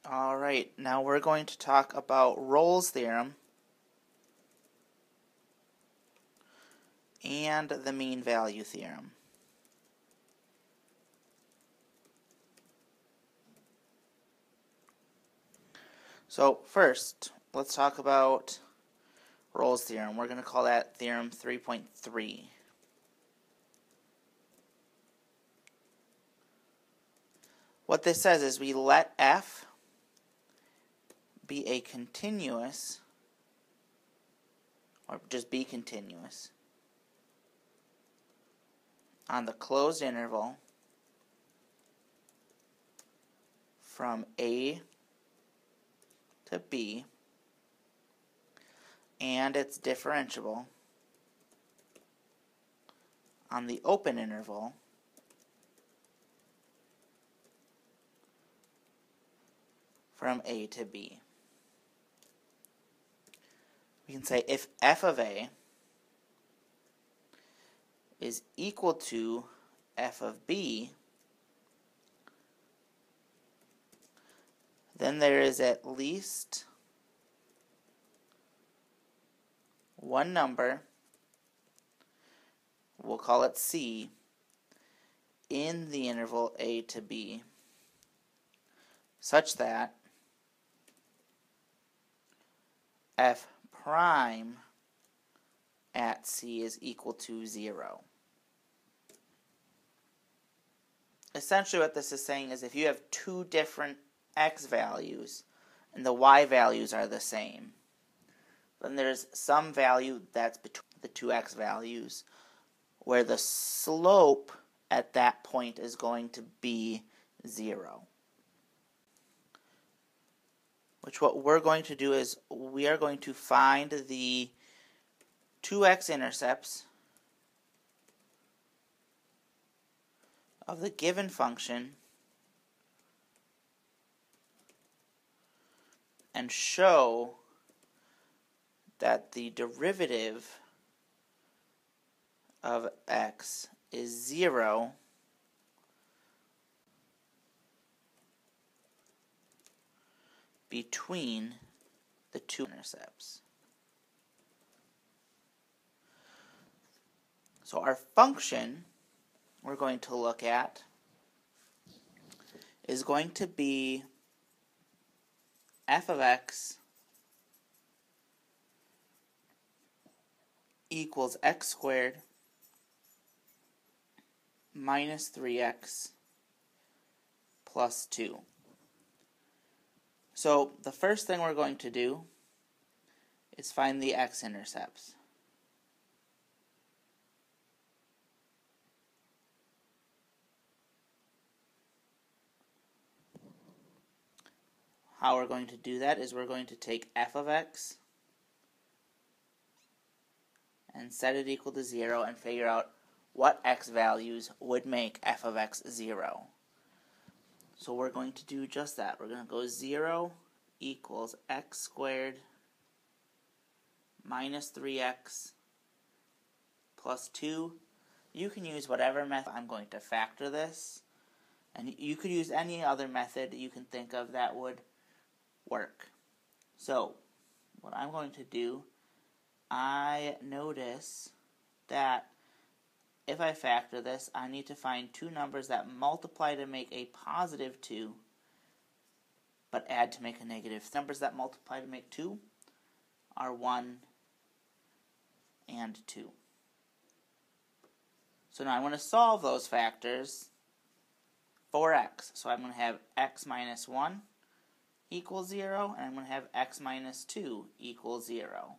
Alright, now we're going to talk about Rolle's theorem and the mean value theorem. So first, let's talk about Rolle's theorem. We're going to call that theorem 3.3. What this says is we let f be a continuous, or just be continuous, on the closed interval from A to B, and it's differentiable on the open interval from A to B. We can say if f of A is equal to f of B, then there is at least one number, we'll call it C, in the interval A to B, such that f prime at C is equal to 0. Essentially what this is saying is if you have two different x values and the y values are the same, then there's some value that's between the two x values where the slope at that point is going to be 0. Which what we're going to do is we are going to find the two x-intercepts of the given function and show that the derivative of x is 0 between the two intercepts. So our function we're going to look at is going to be f of x equals x squared minus 3x plus 2. So the first thing we're going to do is find the x-intercepts. How we're going to do that is we're going to take f of x and set it equal to 0 and figure out what x values would make f of x 0. So we're going to do just that. We're going to go 0 equals x squared minus 3x plus 2. You can use whatever method. I'm going to factor this, and you could use any other method that you can think of that would work. So what I'm going to do, I notice that if I factor this, I need to find two numbers that multiply to make a positive 2, but add to make a negative. Numbers that multiply to make 2 are 1 and 2. So now I want to solve those factors for x. So I'm going to have x minus 1 equals 0, and I'm going to have x minus 2 equals 0.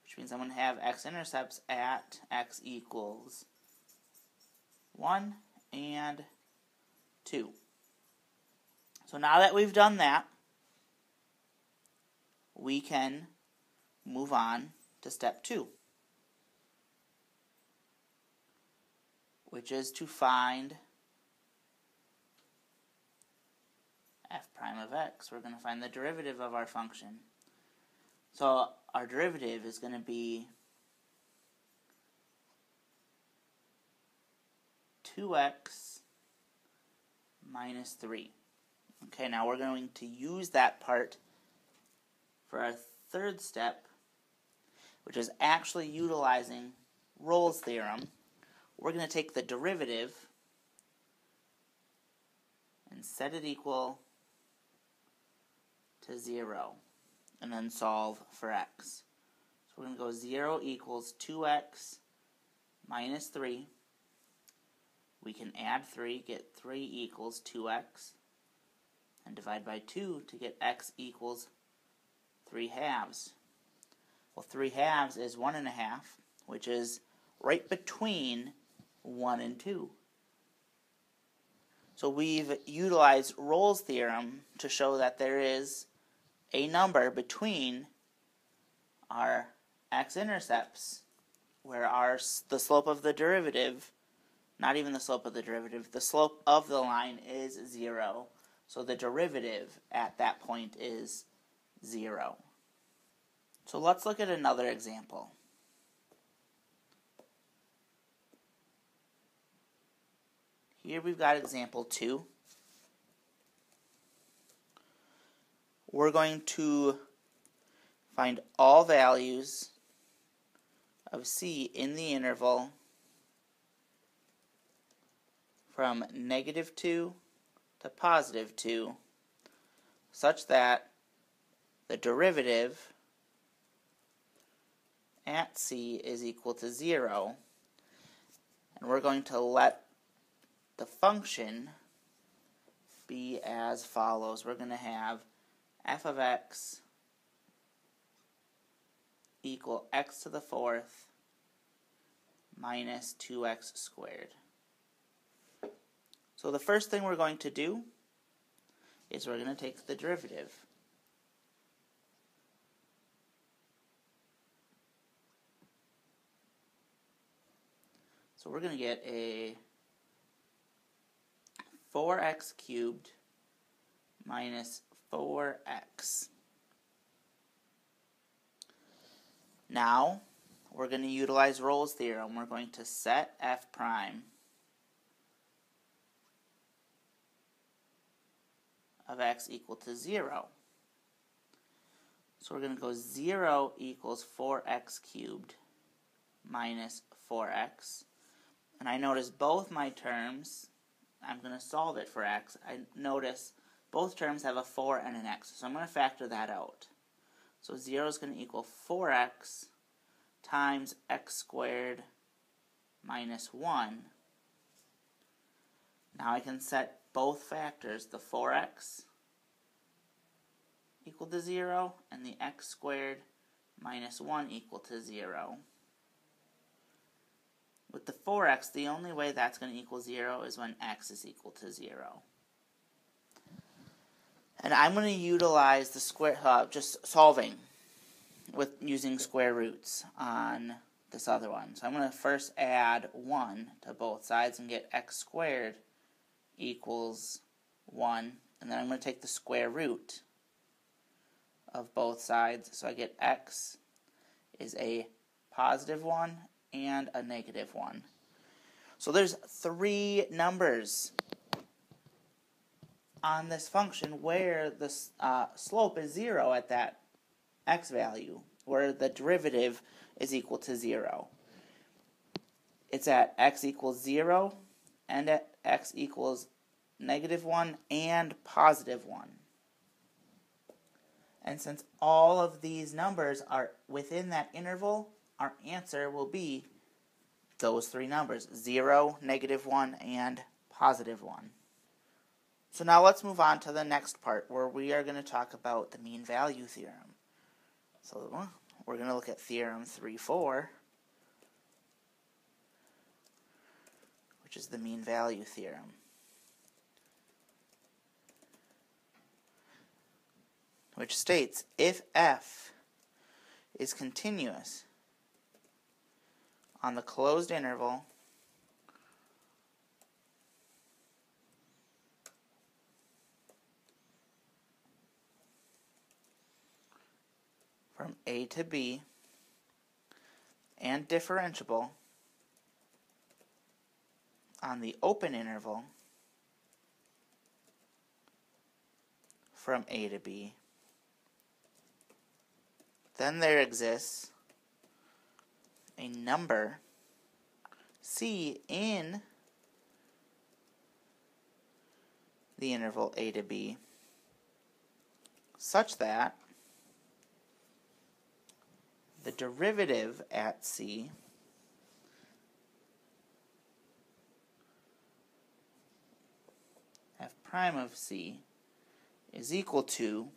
Which means I'm going to have x-intercepts at x equals 1 and 2. So now that we've done that, we can move on to step 2, which is to find f prime of x. We're going to find the derivative of our function. So our derivative is going to be 2x minus 3. Okay, now we're going to use that part for our third step, which is actually utilizing Rolle's theorem. We're going to take the derivative and set it equal to 0, and then solve for x. So we're going to go 0 equals 2x minus 3. We can add 3, get 3 equals 2x, and divide by 2 to get x equals 3 halves. Well, 3 halves is 1 1/2, which is right between 1 and 2. So we've utilized Rolle's theorem to show that there is a number between our x-intercepts where the slope of the derivative, not even the slope of the derivative, the slope of the line is 0. So the derivative at that point is 0. So let's look at another example. Here we've got example 2. We're going to find all values of c in the interval from -2 to +2 such that the derivative at c is equal to 0. And we're going to let the function be as follows. We're going to have f of x equal x to the 4th minus 2x squared. So the first thing we're going to do is we're going to take the derivative. So we're going to get a 4x cubed minus 4x. Now, we're going to utilize Rolle's theorem. We're going to set f prime of x equal to 0. So we're going to go 0 equals 4x cubed minus 4x. And I notice both my terms, I'm going to solve it for x. I notice both terms have a 4 and an x, so I'm going to factor that out. So 0 is going to equal 4x times x squared minus 1. Now I can set both factors, the 4x equal to 0 and the x squared minus 1 equal to 0. With the 4x, the only way that's going to equal 0 is when x is equal to 0. And I'm going to utilize the square, just solving with using square roots on this other one. So I'm going to first add 1 to both sides and get x squared equals 1. And then I'm going to take the square root of both sides. So I get x is a positive 1 and a negative 1. So there's 3 numbers on this function where the slope is 0 at that x value, where the derivative is equal to 0. It's at x equals 0 and at x equals -1 and +1. And since all of these numbers are within that interval, our answer will be those 3 numbers, 0, -1, and +1. So now let's move on to the next part where we are going to talk about the mean value theorem. So we're going to look at Theorem 3.4, which is the mean value theorem. Which states, if f is continuous on the closed interval from a to b and differentiable on the open interval from A to B, then there exists a number C in the interval A to B such that the derivative at C f prime of C is equal to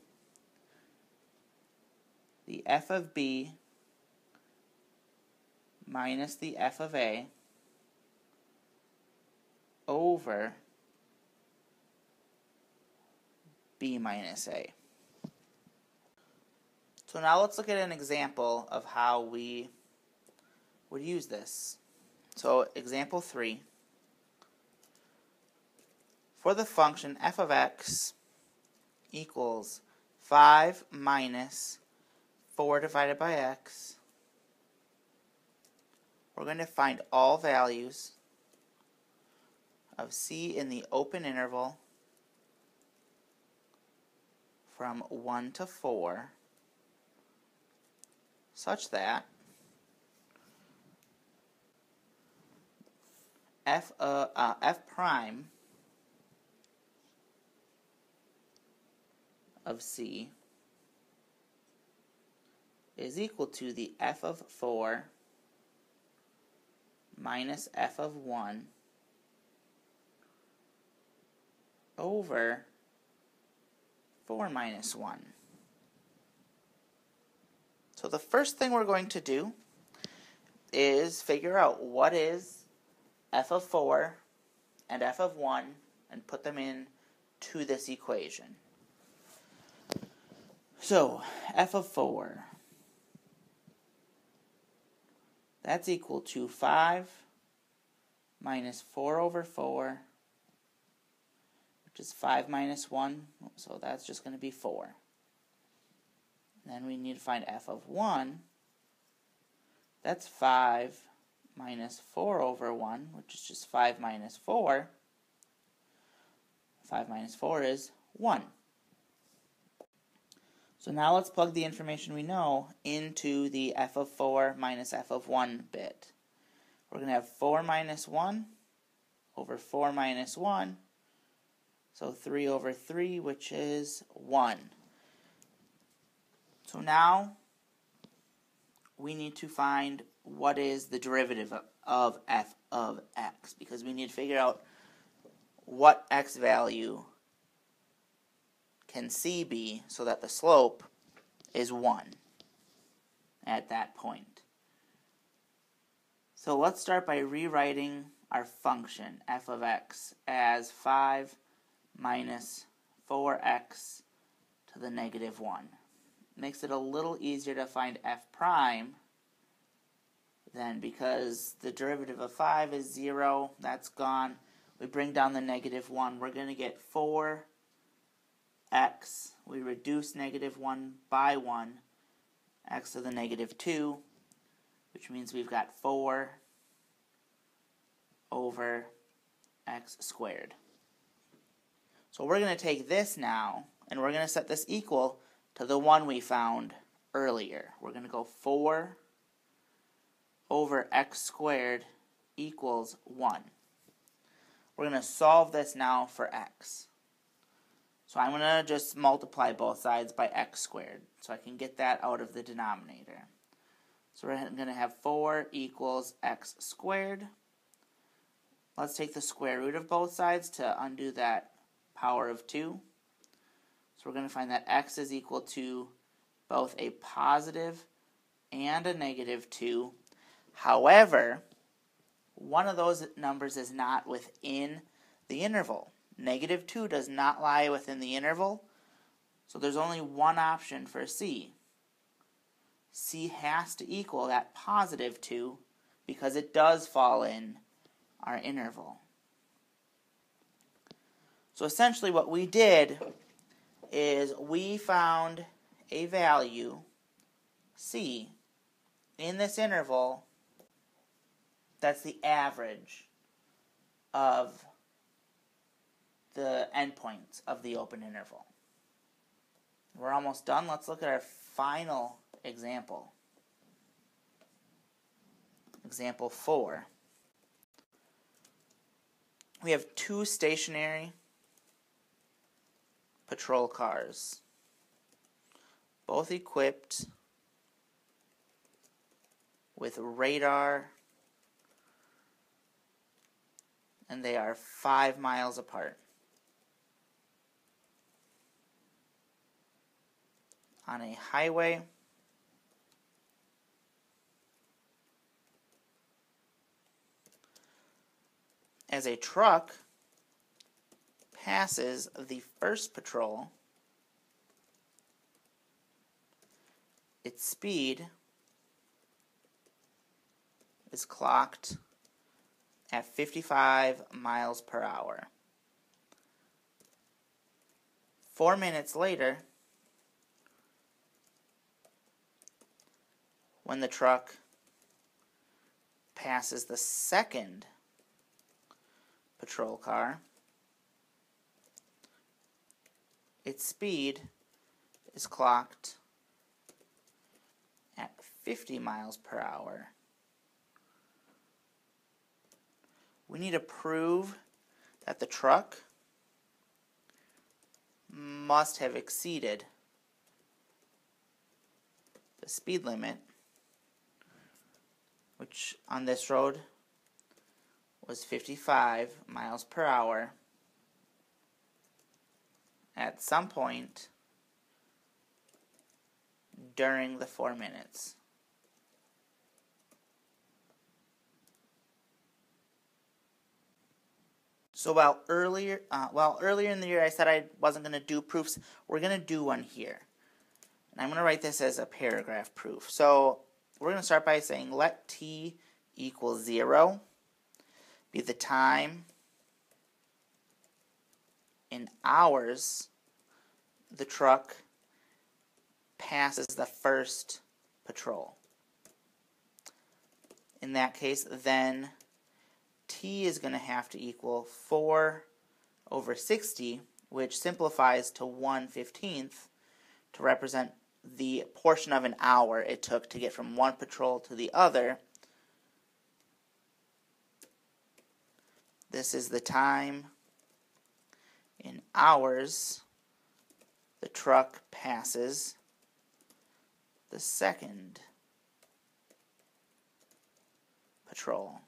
the f of B minus the f of A over B minus A. So now let's look at an example of how we would use this. So example 3. For the function f of x equals 5 minus 4 divided by x, we're going to find all values of C in the open interval from 1 to 4 such that f prime of C is equal to the f of 4 minus f of 1 over 4 minus 1. So the first thing we're going to do is figure out what is f of 4 and f of 1 and put them in to this equation. So f of 4, that's equal to 5 minus 4 over 4, which is 5 minus 1, so that's just going to be 4. Then we need to find f of 1. That's 5 minus 4 over 1, which is just 5 minus 4. 5 minus 4 is 1. So now let's plug the information we know into the f of 4 minus f of 1 bit. We're going to have 4 minus 1 over 4 minus 1, so 3 over 3, which is 1. So now we need to find what is the derivative of f of x, because we need to figure out what x value can C be so that the slope is 1 at that point. So let's start by rewriting our function f of x as 5 minus 4x to the negative 1. Makes it a little easier to find f prime then, because the derivative of 5 is 0, that's gone. We bring down the negative 1, we're going to get 4x. We reduce negative 1 by 1, x to the negative 2, which means we've got 4 over x squared. So we're going to take this now, and we're going to set this equal to the one we found earlier. We're going to go 4 over x squared equals 1. We're going to solve this now for x. So I'm going to just multiply both sides by x squared, so I can get that out of the denominator. So we're going to have 4 equals x squared. Let's take the square root of both sides to undo that power of 2. So we're going to find that x is equal to both a positive and a negative 2. However, one of those numbers is not within the interval. Negative 2 does not lie within the interval, so there's only one option for C. C has to equal that positive 2 because it does fall in our interval. So essentially what we did is we found a value, C, in this interval that's the average of the endpoints of the open interval. We're almost done. Let's look at our final example. Example 4. We have 2 stationary patrol cars, both equipped with radar, and they are 5 miles apart. On a highway, as a truck passes the first patrol, its speed is clocked at 55 miles per hour. 4 minutes later, when the truck passes the second patrol car, its speed is clocked at 50 miles per hour. We need to prove that the truck must have exceeded the speed limit, which on this road was 55 miles per hour at some point during the 4 minutes. So while earlier in the year I said I wasn't going to do proofs, we're going to do one here. And I'm going to write this as a paragraph proof. So we're going to start by saying let t equal 0 be the time in hours the truck passes the first patrol. In that case, then t is going to have to equal 4 over 60, which simplifies to 1/15 to represent the portion of an hour it took to get from one patrol to the other. This is the time in hours the truck passes the second patrol.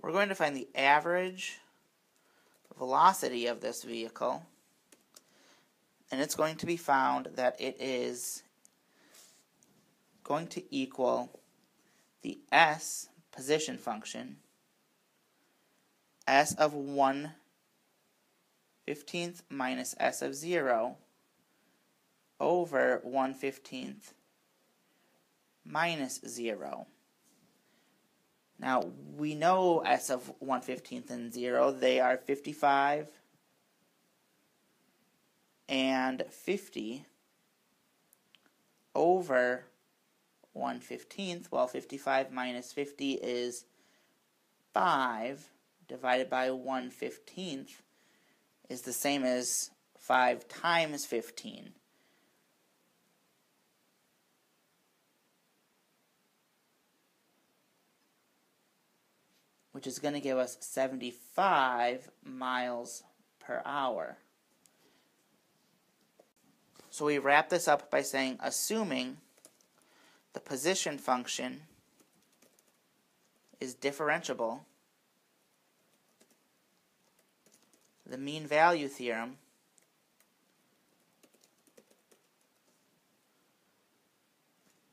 We're going to find the average velocity of this vehicle, and it's going to be found that it is going to equal the s position function, s of 1/15 minus s of 0 over 1/15 minus 0. Now, we know s of 1/15 and 0. They are 55 and 50 over 1/15. Well, 55 minus 50 is 5 divided by 1/15 is the same as 5 times 15. Which is going to give us 75 miles per hour. So we wrap this up by saying, assuming the position function is differentiable, the mean value theorem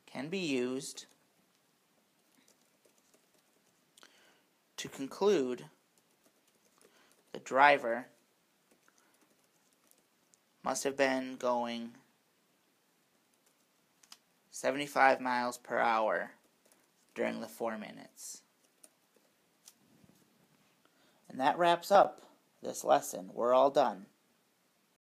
can be used to conclude the driver must have been going 75 miles per hour during the 4 minutes. And that wraps up this lesson. We're all done.